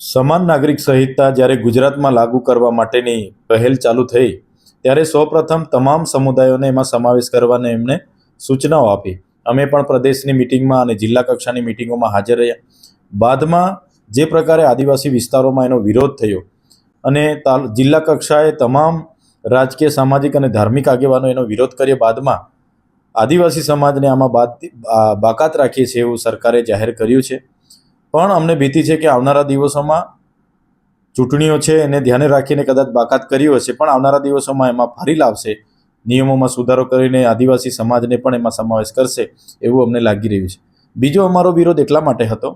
સમાન નાગરિક સંહિતા જ્યારે ગુજરાતમાં લાગુ કરવા માટેની પહેલ ચાલુ થઈ ત્યારે સૌપ્રથમ તમામ સમુદાયોને એમાં સમાવેશ કરવાને એમને સૂચનાઓ આપી. અમે પણ પ્રદેશની મિટિંગમાં અને જિલ્લા કક્ષાની મિટિંગોમાં હાજર રહ્યા. બાદમાં જે પ્રકારે આદિવાસી વિસ્તારોમાં એનો વિરોધ થયો અને જિલ્લા કક્ષાએ તમામ રાજકીય, સામાજિક અને ધાર્મિક આગેવાનો એનો વિરોધ કર્યા બાદમાં આદિવાસી સમાજને આમાં બાકાત રાખીએ છીએ એવું સરકારે જાહેર કર્યું છે. પણ અમને ભીતિ છે કે આવનારા દિવસોમાં ચૂંટણીઓ છે એને ધ્યાને રાખીને કદાચ બાકાત કર્યું હશે, પણ આવનારા દિવસોમાં એમાં ફરી લાવશે, નિયમોમાં સુધારો કરીને આદિવાસી સમાજને પણ એમાં સમાવેશ કરશે એવું અમને લાગી રહ્યું છે. બીજો અમારો વિરોધ એટલા માટે હતો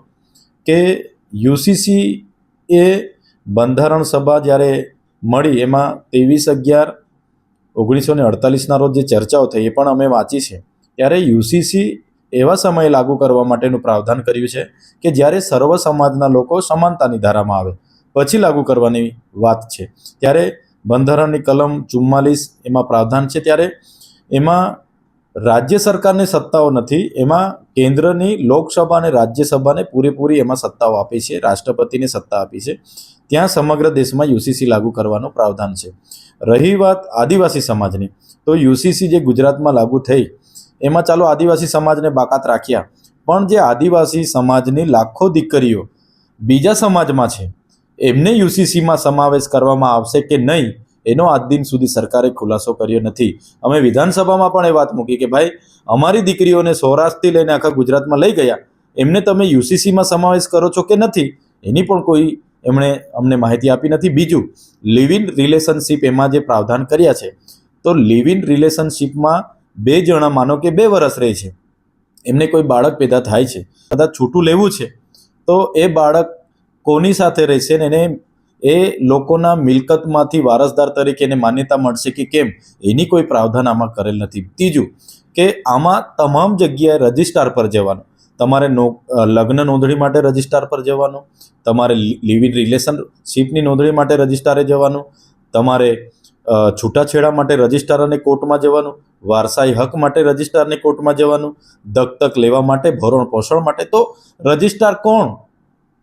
કે યુસીસી એ બંધારણ સભા જ્યારે મળી એમાં 23/11/1948 રોજ જે ચર્ચાઓ થઈ એ પણ અમે વાંચી છે. ત્યારે યુસીસી એવા સમયે લાગુ કરવા માટેનું પ્રાવધાન કર્યું છે કે જ્યારે સર્વ સમાજના લોકો સમાનતાની ધારામાં આવે પછી લાગુ કરવાની વાત છે. ત્યારે બંધારણની કલમ 44 એમાં પ્રાવધાન છે. ત્યારે એમાં રાજ્ય સરકારની સત્તાઓ નથી, એમાં કેન્દ્રની લોકસભા અને રાજ્યસભાને પૂરેપૂરી એમાં સત્તાઓ આપી છે, રાષ્ટ્રપતિને સત્તા આપી છે. ત્યાં સમગ્ર દેશમાં યુસીસી લાગુ કરવાનું પ્રાવધાન છે. રહી વાત આદિવાસી સમાજની, તો યુસીસી જે ગુજરાતમાં લાગુ થઈ એમાં ચાલો આદિવાસી સમાજને બાકાત રાખ્યા, પણ જે આદિવાસી સમાજની લાખો દીકરીઓ બીજા સમાજમાં છે એમને યુસીસીમાં સમાવેશ કરવામાં આવશે કે નહીં એનો આજ દિન સુધી સરકારે ખુલાસો કર્યો નથી. અમે વિધાનસભામાં પણ એ વાત મૂકી કે ભાઈ અમારી દીકરીઓને સૌરાષ્ટ્રથી લઈને આખા ગુજરાતમાં લઈ ગયા, એમને તમે યુસીસીમાં સમાવેશ કરો છો કે નથી એની પણ કોઈ એમણે અમને માહિતી આપી નથી. બીજું, લિવ ઇન રિલેશનશીપ એમાં જે પ્રાવધાન કર્યા છે, તો લિવ ઇન રિલેશનશીપમાં 2 જણા માનો કે 2 વર્ષ રહે છે, એમને કોઈ બાળક પેદા થાય છે, કદાચ છૂટું લેવું છે તો એ બાળક કોની સાથે રહેશે ને એને એ લોકોના મિલકતમાંથી વારસદાર તરીકે એને માન્યતા મળશે કે કેમ એની કોઈ પ્રાવધાન આમાં કરેલ નથી. ત્રીજું કે આમાં તમામ જગ્યાએ રજિસ્ટ્રાર પર જવાનું, તમારે લગ્ન નોંધણી માટે રજિસ્ટ્રાર પર જવાનું, તમારે લિવ ઇન રિલેશનશીપની નોંધણી માટે રજિસ્ટ્રારે જવાનું, તમારે છૂટાછેડા માટે રજિસ્ટ્રાર અને કોર્ટમાં જવાનું, વારસાઈ હક માટે રજિસ્ટ્રાર અને કોર્ટમાં જવાનું, દત્તક લેવા માટે, ભરણ પોષણ માટે. તો રજિસ્ટ્રાર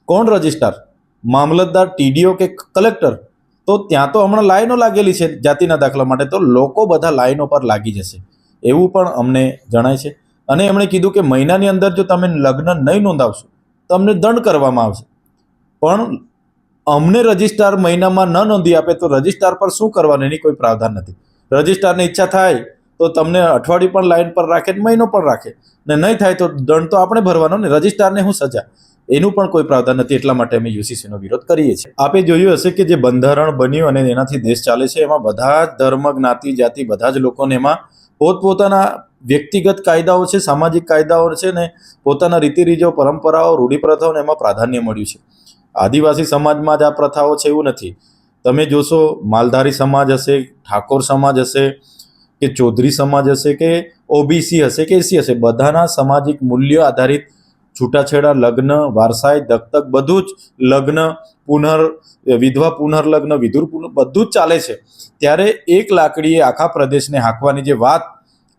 કોણ રજિસ્ટ્રાર? મામલતદાર, ટીડીઓ કે કલેક્ટર? તો ત્યાં તો હમણાં લાઈનો લાગેલી છે જાતિના દાખલા માટે, તો લોકો બધા લાઈનો પર લાગી જશે એવું પણ અમને જણાય છે. અને એમણે કીધું કે મહિનાની અંદર જો તમે લગ્ન નહીં નોંધાવશો તો અમને દંડ કરવામાં આવશે. પણ અમને રજિસ્ટ્રાર મહિનામાં ન નોંધી આપે તો રજિસ્ટ્રાર પર શું કરવાનું એની કોઈ પ્રાવધાન નથી. રજિસ્ટ્રારની ઈચ્છા થાય તો તમને અઠવાડિયું પણ લાઈન પર રાખે, મહિનો પણ રાખે, ને નહીં થાય તો દંડ તો આપણે ભરવાનો ને, રજિસ્ટ્રારને શું સજા, એનું પણ કોઈ પ્રાવધાન નથી. એટલા માટે અમે યુસીસીનો વિરોધ કરીએ છીએ. આપે જોયું હશે કે જે બંધારણ બન્યું અને એનાથી દેશ ચાલે છે એમાં બધા જ ધર્મ, જ્ઞાતિ, જાતિ બધા જ લોકોને એમાં પોતપોતાના વ્યક્તિગત કાયદાઓ છે, સામાજિક કાયદાઓ છે ને પોતાના રીતિ રીજો, પરંપરાઓ, રૂઢિપ્રથાઓને એમાં પ્રાધાન્ય મળ્યું છે. આદિવાસી સમાજમાં જ આ પ્રથાઓ છે એવું નથી. તમે જોશો માલધારી સમાજ હશે, ઠાકોર સમાજ હશે કે ચૌધરી સમાજ હશે કે ઓબીસી હશે કે એસી હશે, બધાના સામાજિક મૂલ્યો આધારિત છૂટાછેડા, લગ્ન, વારસાઈ, દત્તક, બધું જ લગ્ન, વિધવા પુનર્લગ્ન, વિધુર બધું જ ચાલે છે. ત્યારે એક લાકડીએ આખા પ્રદેશને હાંકવાની જે વાત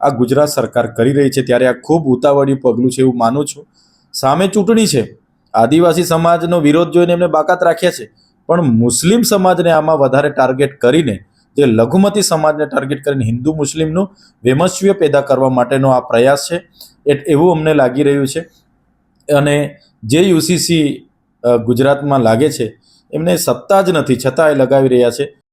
આ ગુજરાત સરકાર કરી રહી છે ત્યારે આ ખૂબ ઉતાવળિયું પગલું છે એવું માનું છું. સામે ચૂંટણી છે, આદિવાસી સમાજનો વિરોધ જોઈને એમને બાકાત રાખ્યા છે, પણ મુસ્લિમ સમાજને આમાં વધારે ટાર્ગેટ કરીને, જે લઘુમતી સમાજને ટાર્ગેટ કરીને હિન્દુ મુસ્લિમનું વૈમનસ્ય પેદા કરવા માટેનો આ પ્રયાસ છે એવું અમને લાગી રહ્યું છે. અને જે યુસીસી ગુજરાતમાં લાગે છે એમને સત્તા જ નથી છતાં એ લગાવી રહ્યા છે.